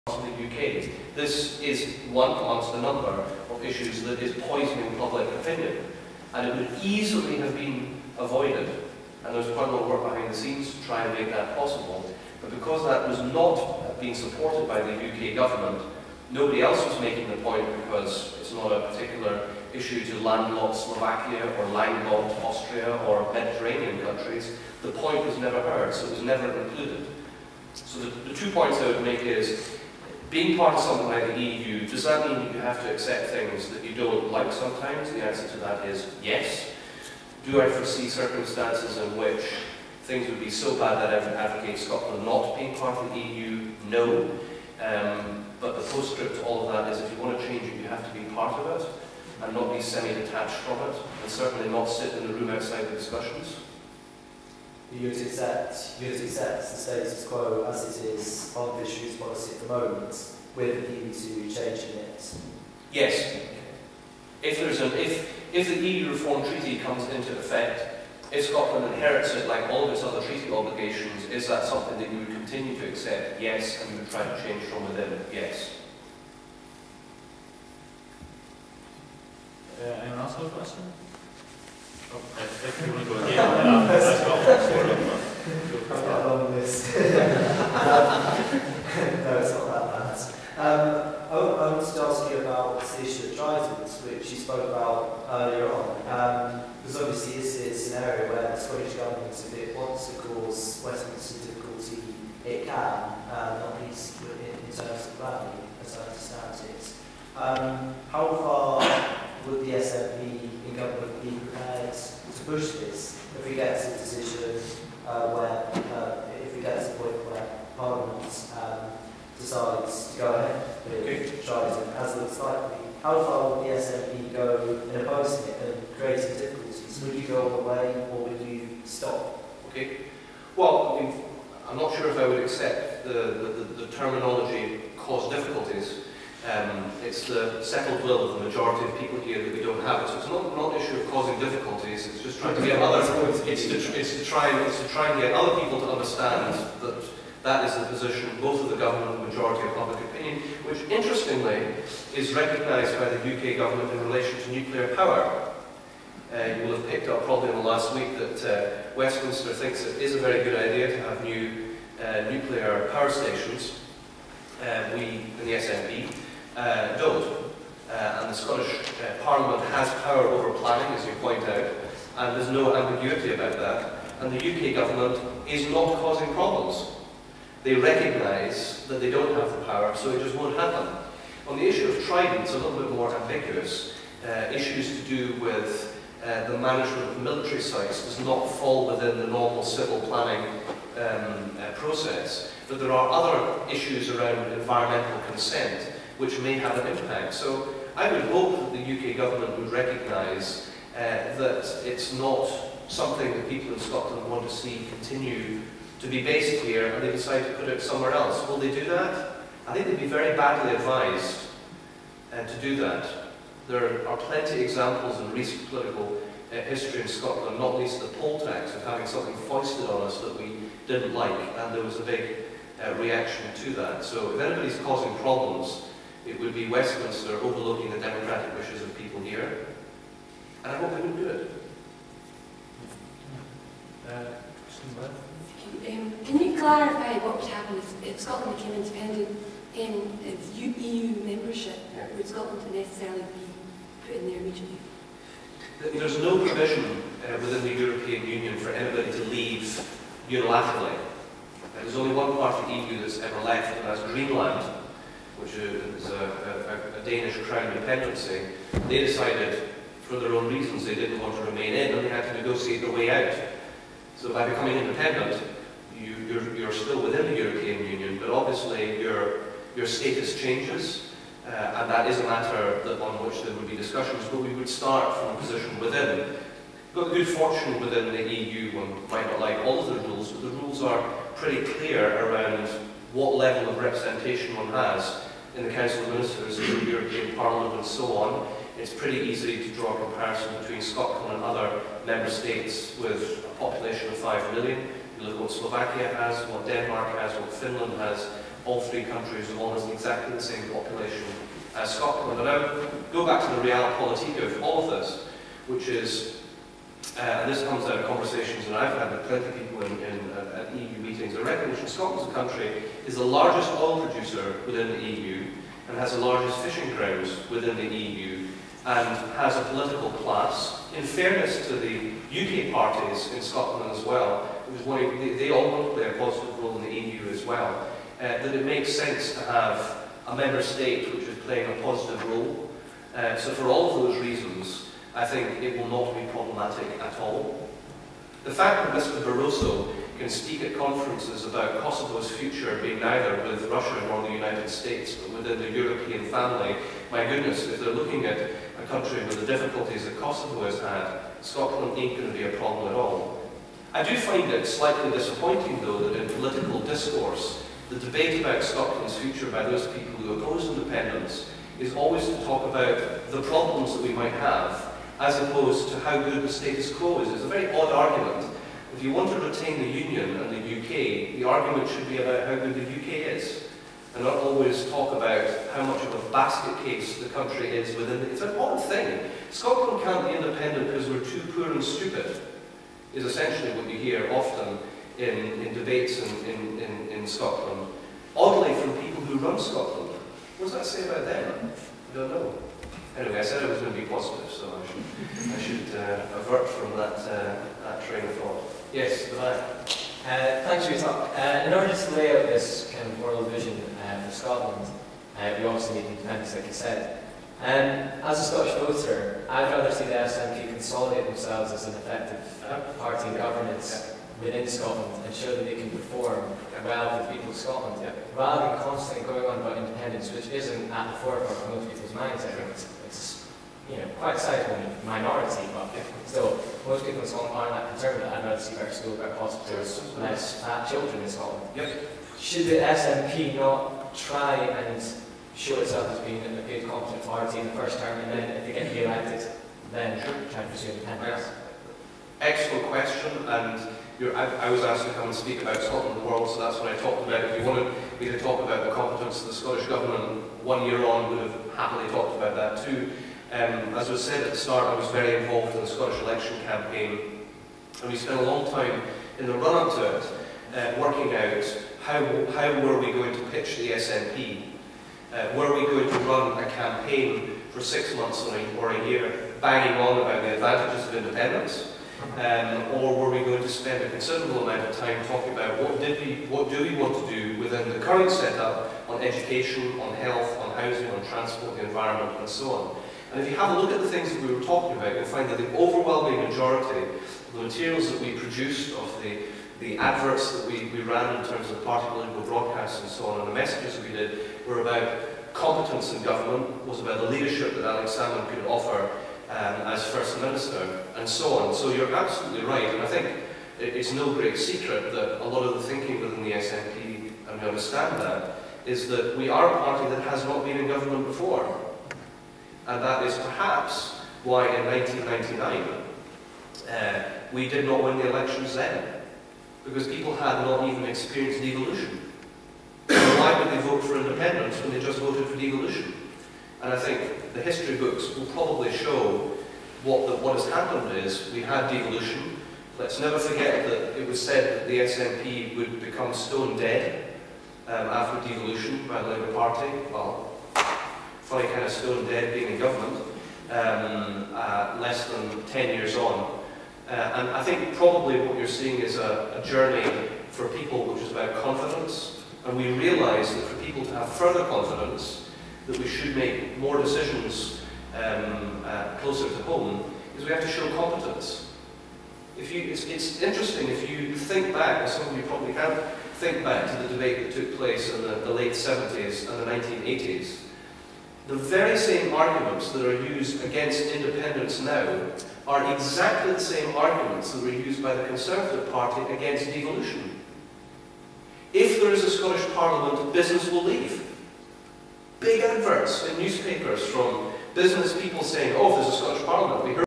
in the UK. This is one amongst a number of issues that is poisoning public opinion, and it would easily have been avoided, and there's quite a lot of work behind the scenes to try and make that possible, but because that was not being supported by the UK government, nobody else was making the point because it's not a particular issue to landlocked Slovakia or landlocked Austria or Mediterranean countries. The point was never heard, so it was never included. So the 2 points I would make is, being part of something like the EU, does that mean that you have to accept things that you don't like sometimes? The answer to that is yes. Do I foresee circumstances in which things would be so bad that I would advocate Scotland not being part of the EU? No. But the postscript to all of that is, if you want to change it, you have to be part of it and not be semi-detached from it, and certainly not sit in the room outside the discussions. You would accept the status quo as it is on fisheries policy at the moment, with a view to changing it? Yes. If the EU Reform Treaty comes into effect, if Scotland inherits it like all of its other treaty obligations, is that something that you would continue to accept? Yes. And you would try to change from within? Yes. Anyone else have a question? Oh, I think you want to go again. Yeah, let's go. I've got a long list. No, it's not that bad. I wanted to ask you about the issue of Trident, which you spoke about earlier on. Because obviously this is an area where the Scottish government, if it wants to cause Westminster difficulty, it can, not least in terms of planning, as I understand it. How far would the SNP in government be prepared to push this if we get to a decision if we get to the point where Parliament decides to go ahead with Trident as looks likely? How far would the SNP go in opposing it and creating difficulties? Would you go all the way, or would you stop? Okay. Well, I mean, I'm not sure if I would accept the terminology "cause difficulties." It's the settled will of the majority of people here that we don't have it. So it's not an issue of causing difficulties. It's just trying to get other. It's to try and get other people to understand that that is the position both of the government and the majority of public opinion, which interestingly is recognised by the UK government in relation to nuclear power. You will have picked up probably in the last week that Westminster thinks it is a very good idea to have new nuclear power stations. We in the SNP don't. And the Scottish Parliament has power over planning, as you point out, and there's no ambiguity about that. And the UK government is not causing problems. They recognise that they don't have the power, so it just won't happen. On the issue of Trident, it's a little bit more ambiguous. Issues to do with the management of military sites does not fall within the normal civil planning process, but there are other issues around environmental consent which may have an impact. So I would hope that the UK government would recognise that it's not something that people in Scotland want to see continue to be based here, and they decide to put it somewhere else. Will they do that? I think they'd be very badly advised to do that. There are plenty of examples in recent political history in Scotland, not least the poll tax, of having something foisted on us that we didn't like, and there was a big reaction to that. So if anybody's causing problems, it would be Westminster overlooking the democratic wishes of people here, and I hope they would do it. Can you clarify what would happen if Scotland became independent in EU membership? Yeah. Would Scotland necessarily be put in there immediately? There's no provision within the European Union for anybody to leave unilaterally. There's only one part of the EU that's ever left, and that's Greenland, which is a Danish crown dependency. They decided, for their own reasons, they didn't want to remain in, and they had to negotiate their way out. So by becoming independent, you're still within the European Union, but obviously your status changes, and that is a matter on which there would be discussions, but we would start from a position within. We've got the good fortune within the EU, one might not like all of the rules, but the rules are pretty clear around what level of representation one has in the Council of Ministers, in the European Parliament, and so on. It's pretty easy to draw a comparison between Scotland and other member states with a population of 5 million. You look at what Slovakia has, what Denmark has, what Finland has, all three countries have almost exactly the same population as Scotland. And I would go back to the realpolitik of all of this, which is, and this comes out of conversations that I've had with plenty of people at EU meetings, the recognition Scotland's a country is the largest oil producer within the EU and has the largest fishing grounds within the EU and has a political class. In fairness to the UK parties in Scotland as well, they all want to play a positive role in the EU as well, that it makes sense to have a member state which is playing a positive role. So for all of those reasons, I think it will not be problematic at all. The fact that Mr. Barroso can speak at conferences about Kosovo's future being neither with Russia nor the United States, but within the European family, my goodness, if they're looking at a country with the difficulties that Kosovo has had, Scotland ain't going to be a problem at all. I do find it slightly disappointing, though, that in political discourse, the debate about Scotland's future by those people who oppose independence is always to talk about the problems that we might have, as opposed to how good the status quo is. It's a very odd argument. If you want to retain the Union and the UK, the argument should be about how good the UK is, and not always talk about how much of a basket case the country is within it. It's an odd thing. Scotland can't be independent because we're too poor and stupid, is essentially what you hear often in debates in Scotland. Oddly, from people who run Scotland. What does that say about them? I don't know. Anyway, I said I was going to be positive, so I should avert from that train of thought. Yes, the back. Thanks for your talk. In order to lay out this kind of world vision for Scotland, we obviously need independence, like you said. As a Scottish voter, I'd rather see the SNP consolidate themselves as an effective party in governance within Scotland and show that they can perform well for the people of Scotland, rather than constantly going on about independence, which isn't at the forefront of most people's minds. I think it's quite a sizable minority, but still, most people in Scotland aren't that concerned with it. I'd rather see better schools, better hospitals, less fat children in Scotland. Should the SNP not try and show itself as being a good, competent party in the first term, and then if they get re-elected, then try to pursue independence? Excellent question, and I was asked to come and speak about Scotland and the world, so that's what I talked about. If you wanted me to talk about the competence of the Scottish Government 1 year on, would have happily talked about that too. As was said at the start, I was very involved in the Scottish election campaign, and we spent a long time in the run-up to it working out how were we going to pitch the SNP. Were we going to run a campaign for 6 months or a year banging on about the advantages of independence? Or were we going to spend a considerable amount of time talking about what do we want to do within the current setup on education, on health, on housing, on transport, the environment, and so on. And if you have a look at the things that we were talking about, you'll find that the overwhelming majority of the materials that we produced, of the adverts that we ran in terms of party political broadcasts and so on, and the messages that we did were about competence in government, was about the leadership that Alex Salmond could offer as First Minister, and so on. So you're absolutely right, and I think it's no great secret that a lot of the thinking within the SNP, and we understand that, is that we are a party that has not been in government before. And that is perhaps why in 1999 we did not win the elections then, because people had not even experienced devolution. So why would they vote for independence when they just voted for devolution? And I think the history books will probably show what has happened is we had devolution. Let's never forget that it was said that the SNP would become stone dead after devolution by the Labour Party. Well, funny kind of stone dead being in government, less than 10 years on. And I think probably what you're seeing is a journey for people which is about confidence. And we realise that for people to have further confidence, that we should make more decisions closer to home, is we have to show competence. It's interesting, if you think back, and some of you probably have, think back to the debate that took place in the late 70s and the 1980s. The very same arguments that are used against independence now are exactly the same arguments that were used by the Conservative Party against devolution. If there is a Scottish Parliament, business will leave. Big adverts in newspapers from business people saying, oh, if there's a Scottish Parliament, we heard